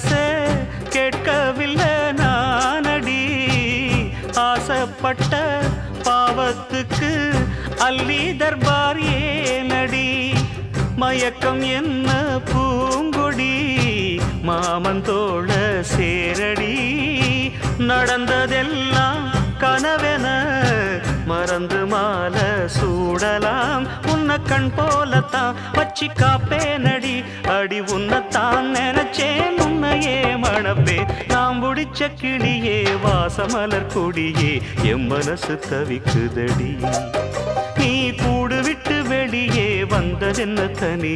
பரிசு கேட்கவில்லை நானடி ஆசைப்பட்ட பாவத்துக்கு அள்ளி தர்பார் ஏனடி மயக்கம் என்ன பூங்கொடி மாமந்தோள சேரடி நடந்ததெல்லாம் கனவென மறந்து மாலை சூடலாம் உன்னை கண் போலத்தான் வச்சி காப்பேனடி அடி உன்னைத்தான் நினைச்சேன் உன்னையே மணப்பே நாம் முடிச்ச கிளியே வாசமலர் கொடியே என் மனசு தவிக்குதடி நீ கூடு விட்டு வெளியே வந்ததென்ன தனி